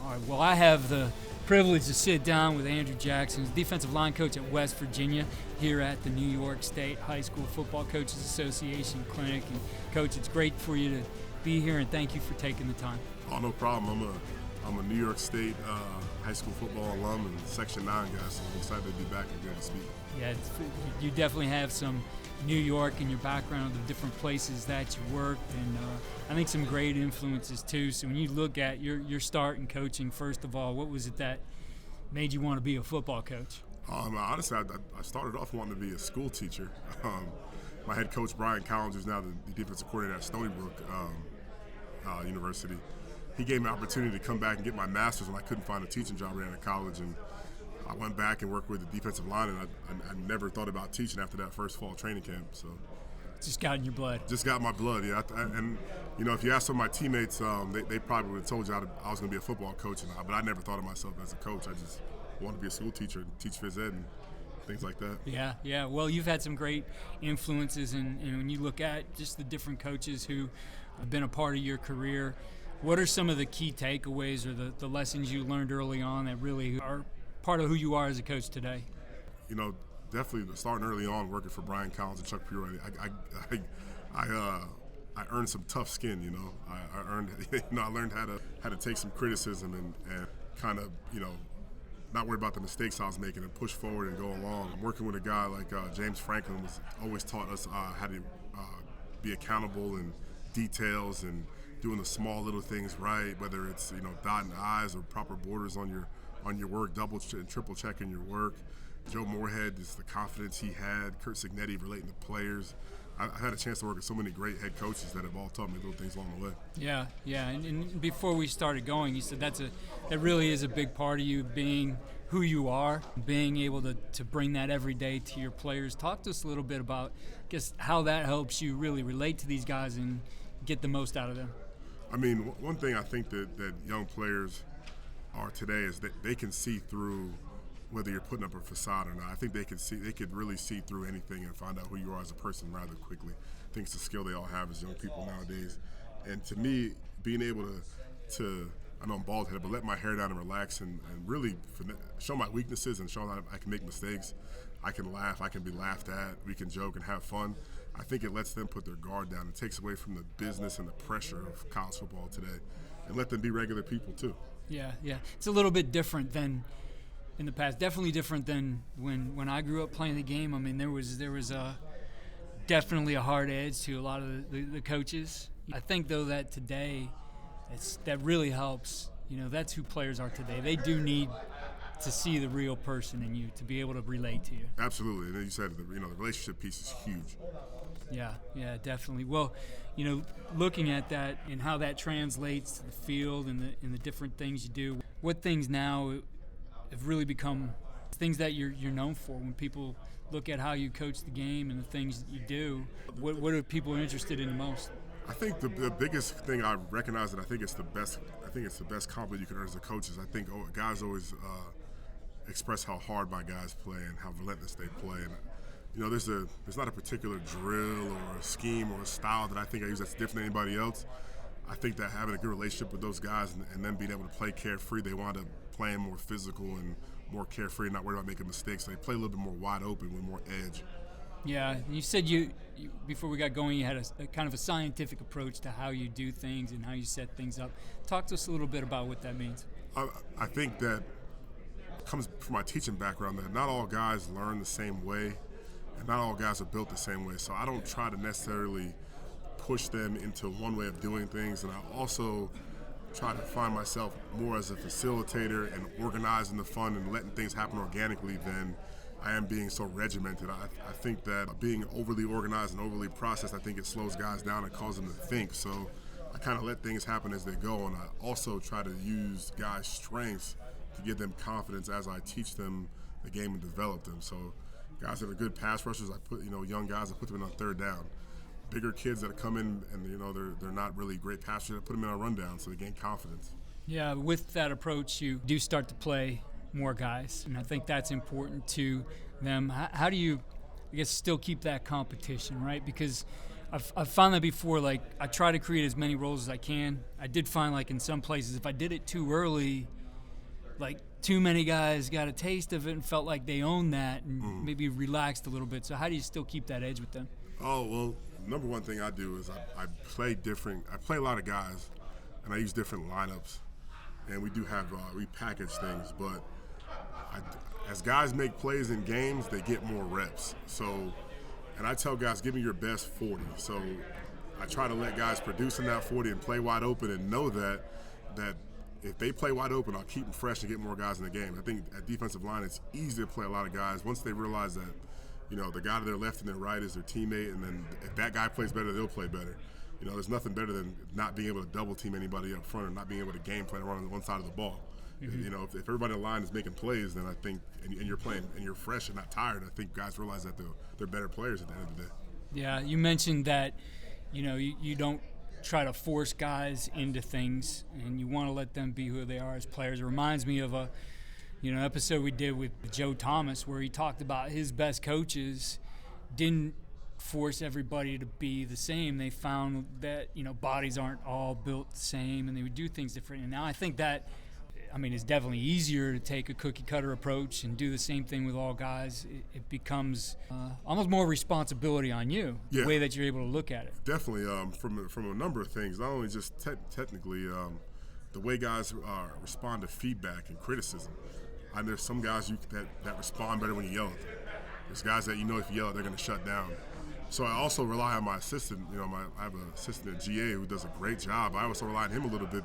All right, well, I have the privilege to sit down with Andrew Jackson, defensive line coach at West Virginia, here at the New York State High School Football Coaches Association Clinic. And Coach, it's great for you to be here, and thank you for taking the time. Oh, no problem. I'm a New York State high school football alum and Section 9 guy, so I'm excited to be back again to speak. Yeah, you definitely have some New York in your background, the different places that you worked, and I think some great influences too. So when you look at your start in coaching, first of all, what was it that made you want to be a football coach? Honestly, I started off wanting to be a school teacher. My head coach, Brian Collins, who's now the defensive coordinator at Stony Brook University, he gave me an opportunity to come back and get my master's when I couldn't find a teaching job right out of college. And I went back and worked with the defensive line, and I never thought about teaching after that first fall training camp. So just got in your blood. Just got in my blood, yeah. And you know, if you ask some of my teammates, they probably would have told you I was going to be a football coach, but I never thought of myself as a coach. I just wanted to be a school teacher and teach phys ed and things like that. Yeah. Well, you've had some great influences, and when you look at just the different coaches who have been a part of your career, what are some of the key takeaways or the lessons you learned early on that really are part of who you are as a coach today? You know, definitely starting early on, working for Brian Collins and Chuck Purity, I earned some tough skin. You know, I learned how to take some criticism and kind of, you know, not worry about the mistakes I was making and push forward and go along. I'm working with a guy like James Franklin was always taught us how to be accountable and details and doing the small little things right, whether it's, you know, dotting I's or proper borders on your work, double and triple checking your work. Joe Moorhead, just the confidence he had. Kurt Signetti relating to players. I had a chance to work with so many great head coaches that have all taught me little things along the way. Yeah. And before we started going, you said that really is a big part of you, being who you are, being able to bring that every day to your players. Talk to us a little bit about, I guess, how that helps you really relate to these guys and get the most out of them. I mean, one thing I think that young players are today is that they can see through whether you're putting up a facade or not. I think they could really see through anything and find out who you are as a person rather quickly. I think it's a skill they all have as young people nowadays. And to me, being able to I know I'm bald-headed, but let my hair down and relax and really show my weaknesses and show that I can make mistakes. I can laugh, I can be laughed at, we can joke and have fun. I think it lets them put their guard down. It takes away from the business and the pressure of college football today and let them be regular people too. Yeah. It's a little bit different than in the past. Definitely different than when I grew up playing the game. I mean, there was definitely a hard edge to a lot of the coaches. I think, though, that today that really helps. You know, that's who players are today. They do need to see the real person in you to be able to relate to you. Absolutely. And you said, the relationship piece is huge. Yeah, definitely. Well, you know, looking at that and how that translates to the field and the different things you do, what things now have really become things that you're known for when people look at how you coach the game and the things that you do? What are people interested in the most? I think the biggest thing I recognize, and I think it's the best compliment you can earn as a coach, is I think guys always express how hard my guys play and how relentless they play. And you know, there's not a particular drill or a scheme or a style that I think I use that's different than anybody else. I think that having a good relationship with those guys and them being able to play carefree, they wind up playing more physical and more carefree, not worried about making mistakes. They play a little bit more wide open with more edge. Yeah, you said you before we got going, you had a kind of a scientific approach to how you do things and how you set things up. Talk to us a little bit about what that means. I think that comes from my teaching background, that not all guys learn the same way and not all guys are built the same way. So I don't try to necessarily push them into one way of doing things, and I also try to find myself more as a facilitator and organizing the fun and letting things happen organically than I am being so regimented. I think that being overly organized and overly processed, I think it slows guys down and causes them to think. So I kind of let things happen as they go, and I also try to use guys' strengths to give them confidence as I teach them the game and develop them. So guys that are good pass rushers, I put, young guys, I put them in on third down. Bigger kids that come in and they're not really great pass rushers, I put them in on rundown so they gain confidence. Yeah, with that approach, you do start to play more guys, and I think that's important to them. How do you, I guess, still keep that competition, right? Because I've found that before. Like, I try to create as many roles as I can. I did find, like, in some places, if I did it too early, like, too many guys got a taste of it and felt like they owned that and maybe relaxed a little bit. So how do you still keep that edge with them? Oh, well, number one thing I do is I play different. I play a lot of guys, and I use different lineups. And we do have, we package things. But as guys make plays in games, they get more reps. So, and I tell guys, give me your best 40. So I try to let guys produce in that 40 and play wide open and know that if they play wide open, I'll keep them fresh and get more guys in the game. I think at defensive line, it's easy to play a lot of guys once they realize that, you know, the guy to their left and their right is their teammate, and then if that guy plays better, they'll play better. You know, there's nothing better than not being able to double team anybody up front or not being able to game plan around on one side of the ball. You know, if everybody in the line is making plays, then I think, and you're playing and you're fresh and not tired, I think guys realize that they're better players at the end of the day. Yeah, you mentioned that, you know, you don't try to force guys into things, and you want to let them be who they are as players. It reminds me of a episode we did with Joe Thomas where he talked about his best coaches didn't force everybody to be the same. They found that, you know, bodies aren't all built the same, and they would do things different. And now I think that, I mean, it's definitely easier to take a cookie-cutter approach and do the same thing with all guys. It becomes almost more responsibility on you, the way that you're able to look at it. Definitely, from a number of things, not only just technically, the way guys respond to feedback and criticism. And there's some guys that respond better when you yell at them. There's guys that, you know, if you yell at, they're going to shut down. So I also rely on my assistant. You know, I have an assistant at GA who does a great job. I also rely on him a little bit.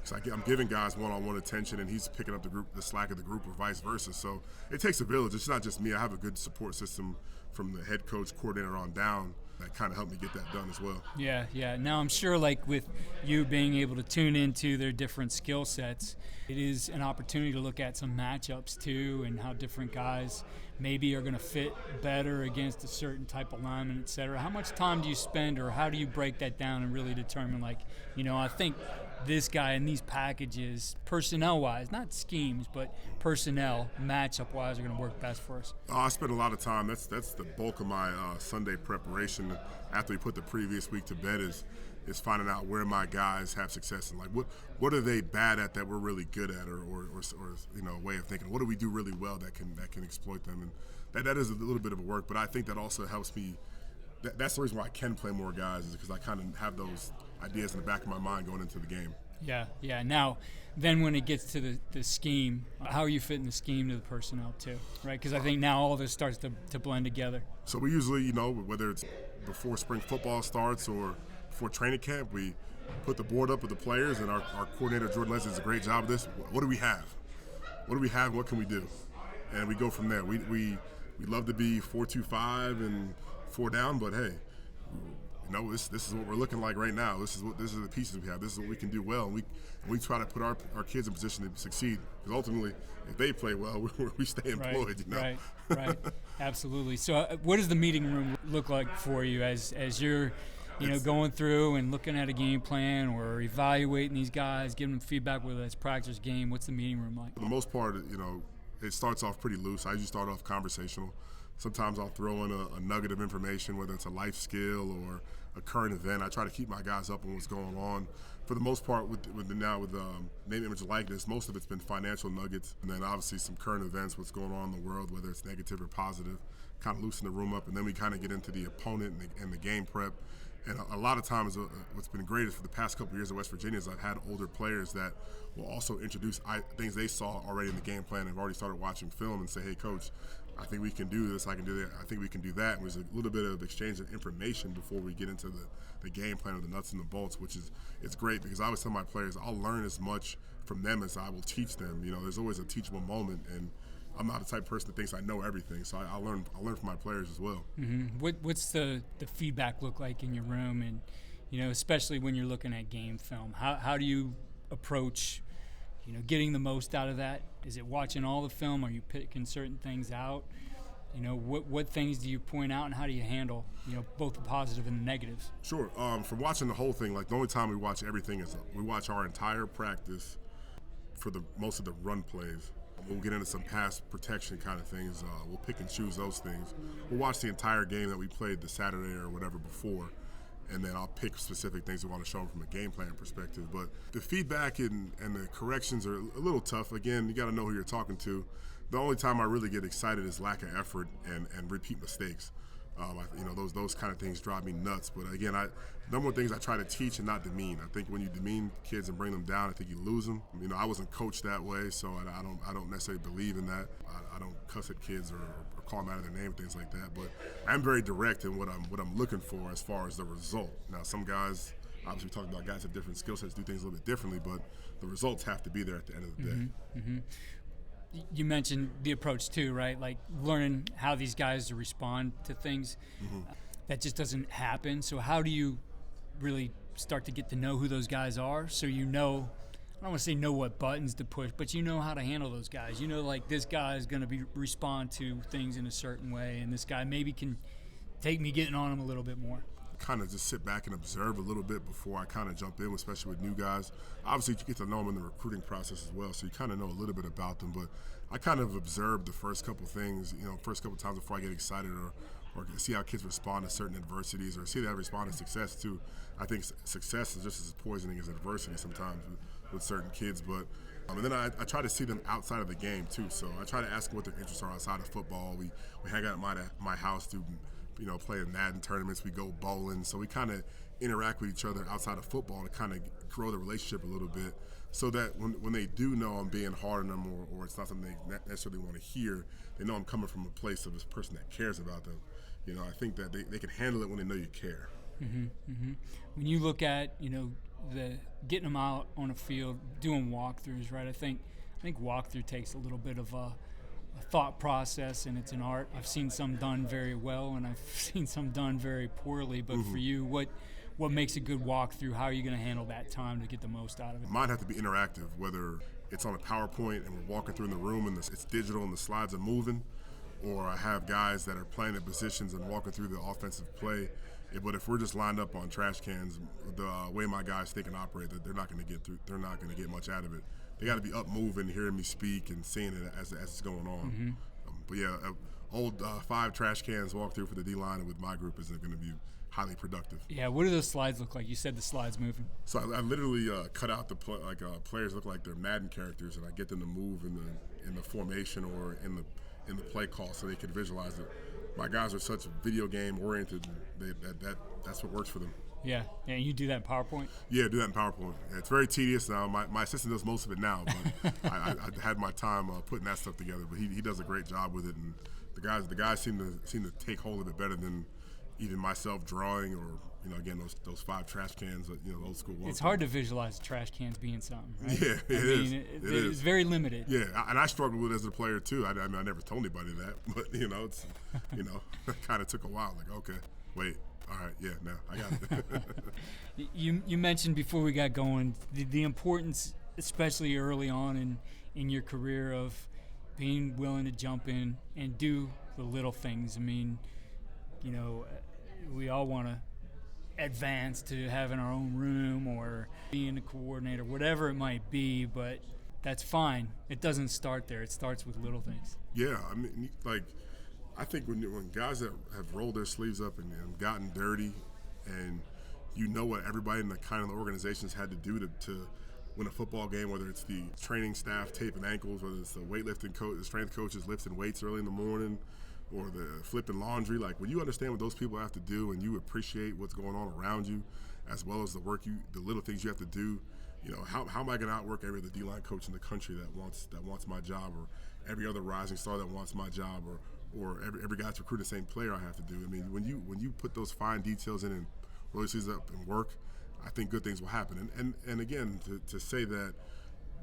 So I'm giving guys one-on-one attention, and he's picking up the slack of the group, or vice versa. So it takes a village. It's not just me. I have a good support system from the head coach, coordinator on down that kind of helped me get that done as well. Yeah. Now I'm sure, like, with you being able to tune into their different skill sets, it is an opportunity to look at some matchups too, and how different guys maybe are going to fit better against a certain type of lineman, et cetera. How much time do you spend, or how do you break that down and really determine, like, you know, I think this guy in these packages, personnel-wise, not schemes, but personnel, matchup-wise, are going to work best for us? I spend a lot of time. That's the bulk of my Sunday preparation after we put the previous week to bed is finding out where my guys have success and, like, what are they bad at that we're really good at, or you know, a way of thinking. What do we do really well that can exploit them? And that is a little bit of a work, but I think that also helps me. That's the reason why I can play more guys, is because I kind of have those ideas in the back of my mind going into the game. Yeah. Now, then when it gets to the scheme, how are you fitting the scheme to the personnel too, right? Because I think now all this starts to blend together. So we usually, you know, whether it's before spring football starts or before training camp, we put the board up with the players, and our coordinator, Jordan Leslie, does a great job of this. What do we have? What do we have? What can we do? And we go from there. We love to be 4-2-5 and 4 down, but hey, you know, this is what we're looking like right now. This are the pieces we have. This is what we can do well, and we try to put our kids in position to succeed. Because ultimately, if they play well, we stay employed. You know? Right. Absolutely. So, what does the meeting room look like for you as you're, you know, going through and looking at a game plan or evaluating these guys, giving them feedback, whether it's practice, game? What's the meeting room like? For the most part, you know, it starts off pretty loose. I usually start off conversational. Sometimes I'll throw in a nugget of information, whether it's a life skill or a current event. I try to keep my guys up on what's going on. For the most part, with name, image, likeness, most of it's been financial nuggets, and then obviously some current events, what's going on in the world, whether it's negative or positive. Kind of loosen the room up, and then we kind of get into the opponent and the game prep. And a lot of times, what's been great is for the past couple of years at West Virginia is I've had older players that will also introduce things they saw already in the game plan and have already started watching film and say, hey, coach, I think we can do this, I can do that, I think we can do that. And there's a little bit of exchange of information before we get into the game plan or the nuts and the bolts, which is it's great because I always tell my players I'll learn as much from them as I will teach them. You know, there's always a teachable moment, and I'm not the type of person that thinks I know everything, so I learn from my players as well. Mm-hmm. What's the feedback look like in your room, and, you know, especially when you're looking at game film? How do you approach, you know, getting the most out of that? Is it watching all the film? Are you picking certain things out? You know, what things do you point out, and how do you handle, you know, both the positive and the negatives? Sure. From watching the whole thing, like the only time we watch everything is we watch our entire practice for most of the run plays. We'll get into some pass protection kind of things. We'll pick and choose those things. We'll watch the entire game that we played the Saturday or whatever before, and then I'll pick specific things I want to show them from a game plan perspective. But the feedback and the corrections are a little tough. Again, you got to know who you're talking to. The only time I really get excited is lack of effort and repeat mistakes. Those kind of things drive me nuts. But again, number one things I try to teach and not demean. I think when you demean kids and bring them down, I think you lose them. I wasn't coached that way, so I don't necessarily believe in that. I don't cuss at kids or call them out of their name, things like that. But I'm very direct in what I'm looking for as far as the result. Now, some guys, obviously, we talked about guys have different skill sets, do things a little bit differently, but the results have to be there at the end of the day. Mm-hmm. You mentioned the approach too, right? Like learning how these guys respond to things. That just doesn't happen. So how do you really start to get to know who those guys are? So I don't want to say know what buttons to push, but you know how to handle those guys. Like this guy is going to respond to things in a certain way, and this guy maybe can take me getting on him a little bit more. Kind of just sit back and observe a little bit before I kind of jump in, especially with new guys. Obviously, you get to know them in the recruiting process as well, so you kind of know a little bit about them. But I kind of observe the first couple things, first couple times before I get excited or see how kids respond to certain adversities or see that respond to success too. I think success is just as poisoning as adversity sometimes with certain kids. But and then I try to see them outside of the game too. So I try to ask what their interests are outside of football. We hang out at my house through playing Madden tournaments, we go bowling, so we kind of interact with each other outside of football to kind of grow the relationship a little bit, so that when they do know I'm being hard on them or it's not something they necessarily want to hear, they know I'm coming from a place of this person that cares about them. I think that they can handle it when they know you care. When you look at the getting them out on a field, doing walkthroughs, right? I think walkthrough takes a little bit of a thought process, and it's an art. I've seen some done very well, and I've seen some done very poorly. But for you, what makes a good walkthrough? How are you going to handle that time to get the most out of it? Mine have to be interactive, whether it's on a PowerPoint and we're walking through in the room and it's digital and the slides are moving, or I have guys that are playing their positions and walking through the offensive play. But if we're just lined up on trash cans, the way my guys think and operate, they're not going to get through. They're not going to get much out of it. They got to be up moving, hearing me speak, and seeing it as it's going on. But yeah, old 5 trash cans walk through for the D-line with my group is going to be highly productive. Yeah, what do those slides look like? You said the slides moving. So I literally cut out the players look like they're Madden characters, and I get them to move in the formation or in the play call so they can visualize it. My guys are such video game oriented that's what works for them. Yeah, and you do that in PowerPoint? Yeah, do that in PowerPoint. Yeah, it's very tedious now. My assistant does most of it now, but I had my time putting that stuff together. But he does a great job with it, and the guys seem to take hold of it better than even myself drawing or again those 5 trash cans, old school. It's hard to visualize trash cans being something, right? Yeah, it's very limited. Yeah, and I struggled with it as a player too. I never told anybody that, but it's it kind of took a while. Like, okay, wait. All right, yeah, no, I got it. You mentioned before we got going the importance, especially early on in your career, of being willing to jump in and do the little things. I mean, we all want to advance to having our own room or being a coordinator, whatever it might be, but that's fine. It doesn't start there. It starts with little things. Yeah, I mean, I think when guys that have rolled their sleeves up and gotten dirty, and what everybody in the organizations had to do to win a football game, whether it's the training staff taping ankles, whether it's the weightlifting coach, the strength coaches lifting weights early in the morning, or the flipping laundry. Like, when you understand what those people have to do and you appreciate what's going on around you, as well as the little things you have to do, how am I going to outwork every other D-line coach in the country that wants my job, or every other rising star that wants my job, or every guy's recruiting the same player I have to do. I mean, when you put those fine details in and roll your sleeves up and work, I think good things will happen. And again, to say that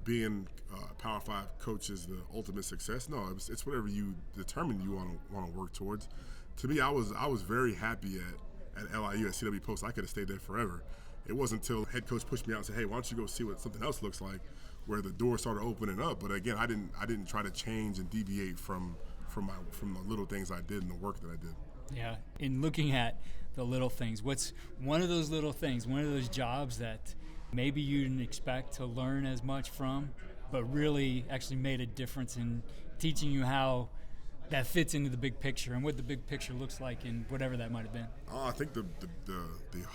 being a Power 5 coach is the ultimate success, no, it's whatever you determine you want to work towards. To me, I was very happy at LIU at CW Post. I could have stayed there forever. It wasn't until head coach pushed me out and said, "Hey, why don't you go see what something else looks like," where the door started opening up. But again, I didn't try to change and deviate from the little things I did and the work that I did. Yeah, in looking at the little things, what's one of those little things, one of those jobs that maybe you didn't expect to learn as much from, but really actually made a difference in teaching you how that fits into the big picture and what the big picture looks like and whatever that might have been? I think the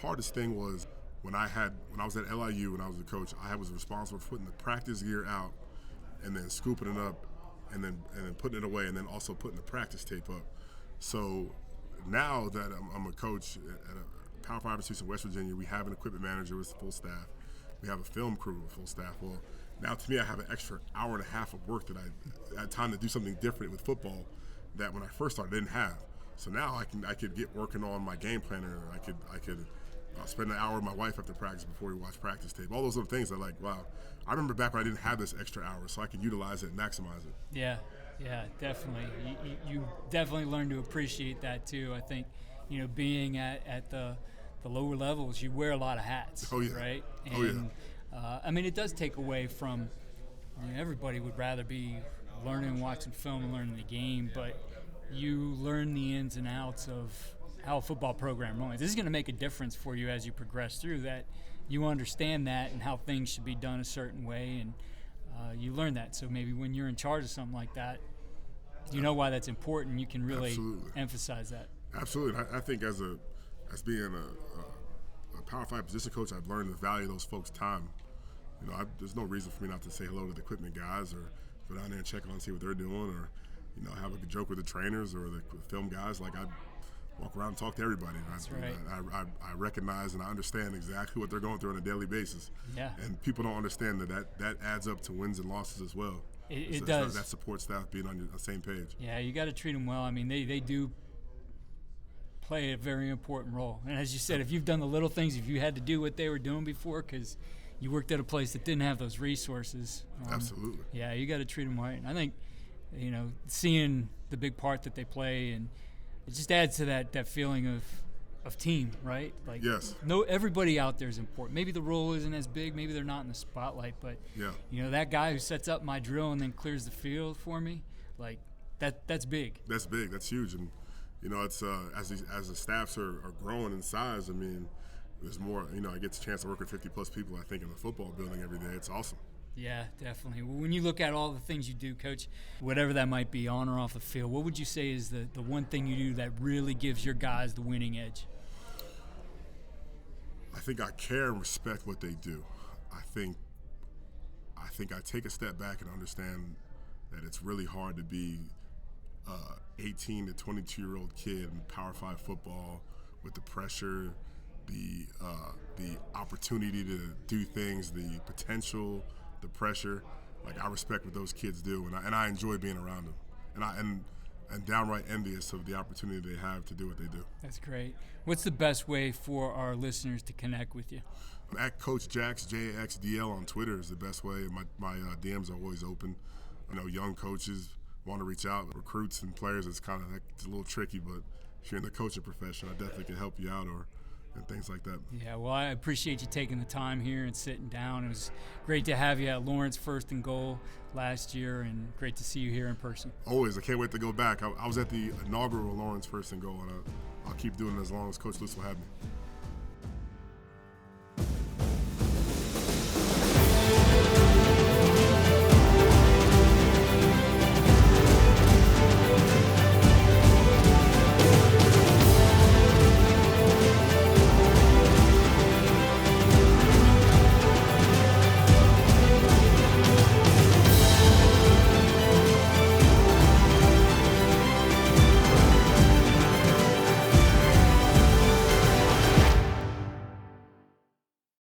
hardest thing was when I was at LIU when I was a coach. I was responsible for putting the practice gear out and then scooping it up and then putting it away and then also putting the practice tape up. So now that I'm a coach at a Power 5 institution in West Virginia, we have an equipment manager with full staff. We have a film crew with full staff. Well, now to me, I have an extra hour and a half of work that I had time to do something different with football that when I first started I didn't have. So now I could get working on my game planner. I could spend an hour with my wife after practice before we watch practice tape. All those little things are like, wow. I remember back when I didn't have this extra hour, so I can utilize it and maximize it. Yeah, definitely. You definitely learn to appreciate that too. I think, being at the lower levels, you wear a lot of hats, right? And, I mean, it does take away from, everybody would rather be learning and watching film and learning the game, but you learn the ins and outs of how a football program runs. This is going to make a difference for you as you progress through that. You understand that and how things should be done a certain way, and you learn that. So maybe when you're in charge of something like that, you know why that's important. You can really emphasize that. Absolutely. I think as being a Power 5 position coach, I've learned to value those folks' time. There's no reason for me not to say hello to the equipment guys or go down there and check on and see what they're doing, or have a joke with the trainers or the film guys. Like, I walk around and talk to everybody. That's right. I recognize and I understand exactly what they're going through on a daily basis. Yeah. And people don't understand that adds up to wins and losses as well. It does. That support staff being on the same page. Yeah, you got to treat them well. I mean, they do play a very important role. And as you said, if you've done the little things, if you had to do what they were doing before because you worked at a place that didn't have those resources. Absolutely. Yeah, you got to treat them right. And I think, seeing the big part that they play, and it just adds to that feeling of team, right? Like, yes. Everybody out there is important. Maybe the role isn't as big. Maybe they're not in the spotlight, but that guy who sets up my drill and then clears the field for me, like that's big. That's big. That's huge. And it's as the staffs are growing in size. I mean, there's more. I get the chance to work with 50+ people. I think in the football building every day. It's awesome. Yeah, definitely. Well, when you look at all the things you do, Coach, whatever that might be, on or off the field, what would you say is the one thing you do that really gives your guys the winning edge? I think I care and respect what they do. I think I take a step back and understand that it's really hard to be 18 to 22-year-old kid in Power 5 football with the pressure, the opportunity to do things, the potential, the pressure. Like, I respect what those kids do, and I enjoy being around them, and downright envious of the opportunity they have to do what they do. That's great. What's the best way for our listeners to connect with you? At Coach Jax, JXDL on Twitter is the best way. My DMs are always open. Young coaches want to reach out, recruits and players. It's a little tricky, but if you're in the coaching profession, I definitely can help you out and things like that. Yeah, well, I appreciate you taking the time here and sitting down. It was great to have you at Lawrence First and Goal last year, and great to see you here in person. Always. I can't wait to go back. I was at the inaugural Lawrence First and Goal, and I'll keep doing it as long as Coach Lutz will have me.